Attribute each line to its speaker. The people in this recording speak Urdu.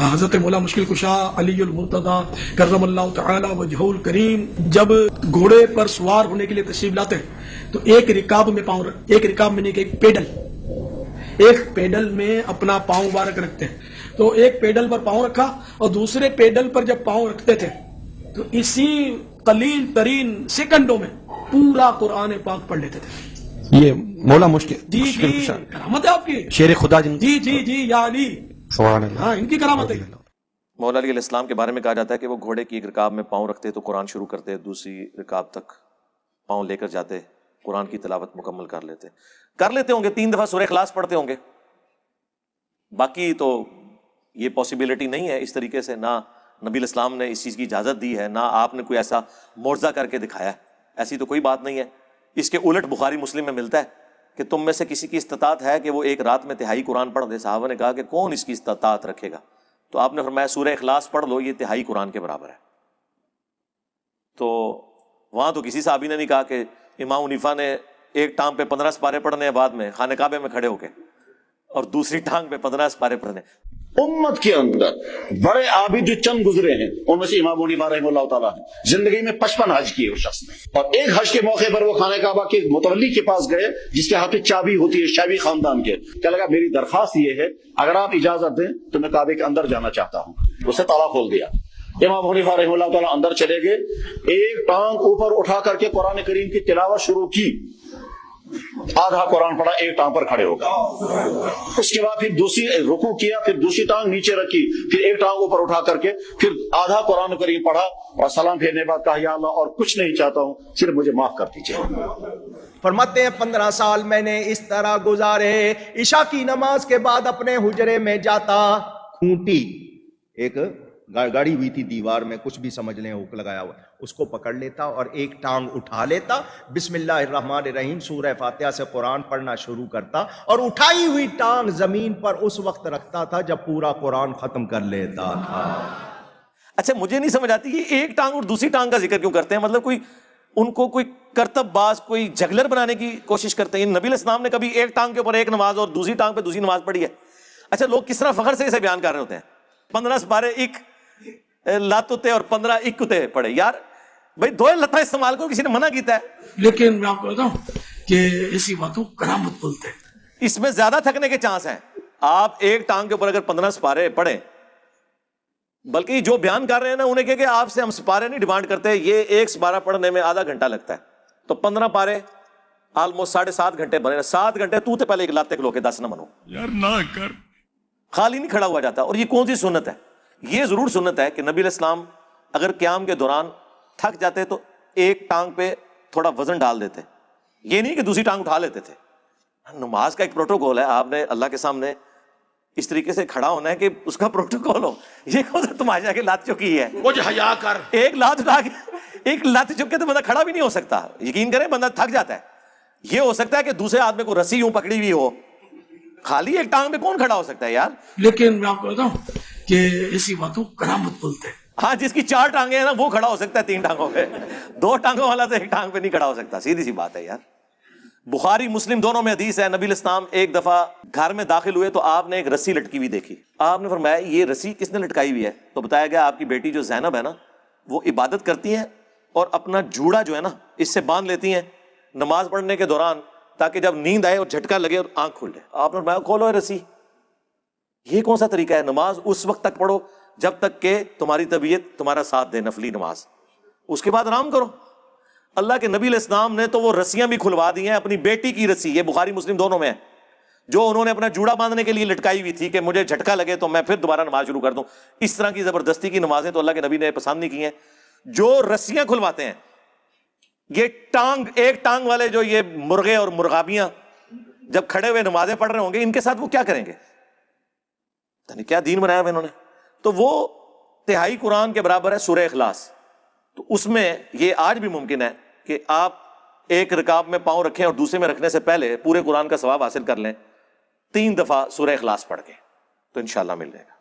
Speaker 1: حضرت مولا مشکل کشا علی المرتضی کرم اللہ تعالی وجہہ الکریم جب گھوڑے پر سوار ہونے کے لیے تشریف لاتے ہیں تو ایک رکاب میں نہیں کہ ایک پیڈل میں اپنا پاؤں مبارک رکھتے ہیں. تو ایک پیڈل پر پاؤں رکھا اور دوسرے پیڈل پر جب پاؤں رکھتے تھے تو اسی قلیل ترین سیکنڈوں میں پورا قرآن پاک پڑھ لیتے تھے.
Speaker 2: یہ مولا مشکل
Speaker 1: جی کرامت ہے آپ کی،
Speaker 2: شیر خدا
Speaker 1: جی یا علی،
Speaker 2: سبحان اللہ،
Speaker 1: ہاں ان کی کرامت ہے.
Speaker 3: مولا علی علیہ السلام کے بارے میں کہا جاتا ہے کہ وہ گھوڑے کی ایک رکاب میں پاؤں رکھتے تو قرآن شروع کرتے، دوسری رکاب تک پاؤں لے کر جاتے، قرآن کی تلاوت مکمل کر لیتے ہوں گے. 3 دفعہ سورہ اخلاص پڑھتے ہوں گے. باقی تو یہ پاسبلٹی نہیں ہے اس طریقے سے، نہ نبی علیہ السلام نے اس چیز کی اجازت دی ہے، نہ آپ نے کوئی ایسا معجزہ کر کے دکھایا ہے. ایسی تو کوئی بات نہیں ہے. اس کے الٹ بخاری مسلم میں ملتا ہے کہ تم میں سے کسی کی استطاعت ہے کہ وہ ایک رات میں تہائی قرآن پڑھ دے. صحابہ نے کہا کہ کون اس کی استطاعت رکھے گا؟ تو آپ نے فرمایا سورہ اخلاص پڑھ لو، یہ تہائی قرآن کے برابر ہے. تو وہاں تو کسی صحابی نے نہیں کہا کہ امام حنیفہ نے ایک ٹانگ پہ 15 سپارے پڑھنے ہیں بعد میں خانہ کعبے میں کھڑے ہو کے، اور دوسری ٹانگ پہ 15 سپارے پڑھنے.
Speaker 4: امت کے اندر بڑے عابد جو چند گزرے ہیں ان میں سے امام حنیفہ رحمہ اللہ تعالیٰ ہے. زندگی میں 55 حج کیے اس شخص نے، اور ایک حج کے موقع پر وہ خانہ کعبہ کے متولی کے پاس گئے جس کے ہاتھ میں چابی ہوتی ہے شیبی خاندان کے. کیا لگا میری درخواست یہ ہے اگر آپ اجازت دیں تو میں کعبے کے اندر جانا چاہتا ہوں. اسے تالا کھول دیا. امام حنیفہ رحمہ اللہ تعالیٰ اندر چلے گئے، ایک ٹانگ اوپر اٹھا کر کے قرآن کریم کی تلاوت شروع کی، آدھا قرآن پڑھا، ایک ٹانگ پر کھڑے ہو گئے. اس کے بعد پھر دوسری رکوع کیا، پھر دوسری ٹانگ نیچے رکھی، پھر ایک ٹانگ اوپر اٹھا کر کے پھر آدھا قرآن کریم پڑھا، اور سلام پھیرنے بعد کہا یا اللہ اور کچھ نہیں چاہتا ہوں، صرف مجھے معاف کر دیجیے.
Speaker 5: فرماتے ہیں 15 سال میں نے اس طرح گزارے، عشاء کی نماز کے بعد اپنے حجرے میں جاتا، کھونٹی ایک گاڑی ہوئی تھی دیوار میں، کچھ بھی سمجھ لیں ہک لگایا ہوا، اس کو پکڑ لیتا اور ایک ٹانگ اٹھا لیتا، بسم اللہ الرحمن الرحیم سورہ فاتحہ سے قرآن پڑھنا شروع کرتا، اور اٹھائی ہوئی ٹانگ زمین پر اس وقت رکھتا تھا جب پورا قرآن ختم کر لیتا تھا.
Speaker 3: اچھا مجھے نہیں سمجھ آتی یہ ایک ٹانگ اور دوسری ٹانگ کا ذکر کیوں کرتے ہیں؟ مطلب کوئی ان کو کوئی کرتب باز، کوئی جگلر بنانے کی کوشش کرتے ہیں. نبی علیہ السلام نے کبھی ایک ٹانگ کے اوپر ایک نماز اور دوسری ٹانگ پہ دوسری نماز پڑھی ہے؟ اچھا لوگ کس طرح فخر سے اسے بیان کر رہے ہوتے ہیں. 15 سپارے ایک لاتوتے اور 15 اکتے پڑے. یار بھائی 2 لتا استعمال کو کسی نے منع کیتا ہے؟
Speaker 1: لیکن میں آپ کو بتاؤں کہ ایسی باتوں کرامت بولتے ہیں.
Speaker 3: اس میں زیادہ تھکنے کے چانس ہیں. آپ ایک ٹانگ کے اوپر اگر 15 سپارے پڑھیں، بلکہ جو بیان کر رہے ہیں نا انہیں کہ آپ سے ہم سپارے نہیں ڈیمانڈ کرتے، یہ ایک سپارہ پڑھنے میں آدھا گھنٹہ لگتا ہے، تو 15 پارے آلموسٹ 7.5 گھنٹے بنے. 7 گھنٹے تو پہلے ایک لاتے کلو کے 10 نہ منو
Speaker 1: یار، نہ کر،
Speaker 3: خالی نہیں کھڑا ہوا جاتا. اور یہ کون سی سنت ہے؟ یہ ضرور سنت ہے کہ نبی علیہ السلام اگر قیام کے دوران تھک جاتے تو ایک ٹانگ پہ تھوڑا وزن ڈال دیتے، یہ نہیں کہ دوسری ٹانگ اٹھا لیتے تھے. نماز کا ایک پروٹوکول ہے، آپ نے اللہ کے سامنے اس طریقے سے کھڑا ہونا ہے کہ اس کا پروٹوکول ہو. یہ کون سا تماشا کہ لات چکی ہے؟
Speaker 4: کچھ حیا کر،
Speaker 3: ایک لات اٹھا کے ایک لات چک کے تو بندہ کھڑا بھی نہیں ہو سکتا. یقین کریں بندہ تھک جاتا ہے. یہ ہو سکتا ہے کہ دوسرے آدمی کو رسی یوں پکڑی ہوئی ہو، خالی ایک ٹانگ پہ کون کھڑا ہو سکتا ہے یار؟
Speaker 1: لیکن میں آپ کو بتاؤں کہ ایسی باتوں کرامت بولتے ہیں.
Speaker 3: ہاں جس کی 4 ٹانگیں ہیں نا وہ کھڑا ہو سکتا ہے 3 ٹانگوں پہ، 2 ٹانگوں والا تو ایک ٹانگ پہ نہیں کھڑا ہو سکتا. سیدھی سی بات ہے یار. بخاری مسلم دونوں میں حدیث ہے، نبی علیہ السلام ایک دفعہ گھر میں داخل ہوئے تو آپ نے ایک رسی لٹکی ہوئی دیکھی. آپ نے فرمایا یہ رسی کس نے لٹکائی ہوئی ہے؟ تو بتایا گیا آپ کی بیٹی جو زینب ہے نا وہ عبادت کرتی ہیں اور اپنا جوڑا جو ہے نا اس سے باندھ لیتی ہیں نماز پڑھنے کے دوران، تاکہ جب نیند آئے اور جھٹکا لگے اور آنکھ کھل جائے. آپ نے فرمایا کھولو یہ رسی. یہ کون سا طریقہ ہے؟ نماز اس وقت تک پڑھو جب تک کہ تمہاری طبیعت تمہارا ساتھ دے، نفلی نماز، اس کے بعد آرام کرو. اللہ کے نبی علیہ السلام نے تو وہ رسیاں بھی کھلوا دی ہیں. اپنی بیٹی کی رسی، یہ بخاری مسلم دونوں میں ہے، جو انہوں نے اپنا جوڑا باندھنے کے لیے لٹکائی ہوئی تھی کہ مجھے جھٹکا لگے تو میں پھر دوبارہ نماز شروع کر دوں. اس طرح کی زبردستی کی نمازیں تو اللہ کے نبی نے پسند نہیں کی ہیں. جو رسیاں کھلواتے ہیں، یہ ایک ٹانگ والے جو یہ مرغے اور مرغابیاں جب کھڑے ہوئے نمازیں پڑھ رہے ہوں گے، ان کے ساتھ وہ کیا کریں گے؟ یعنی کیا دین بنایا ہوا انہوں نے؟ تو وہ تہائی قرآن کے برابر ہے سورہ اخلاص. تو اس میں یہ آج بھی ممکن ہے کہ آپ ایک رکاب میں پاؤں رکھیں اور دوسرے میں رکھنے سے پہلے پورے قرآن کا ثواب حاصل کر لیں 3 دفعہ سورہ اخلاص پڑھ کے، تو انشاءاللہ مل جائے گا.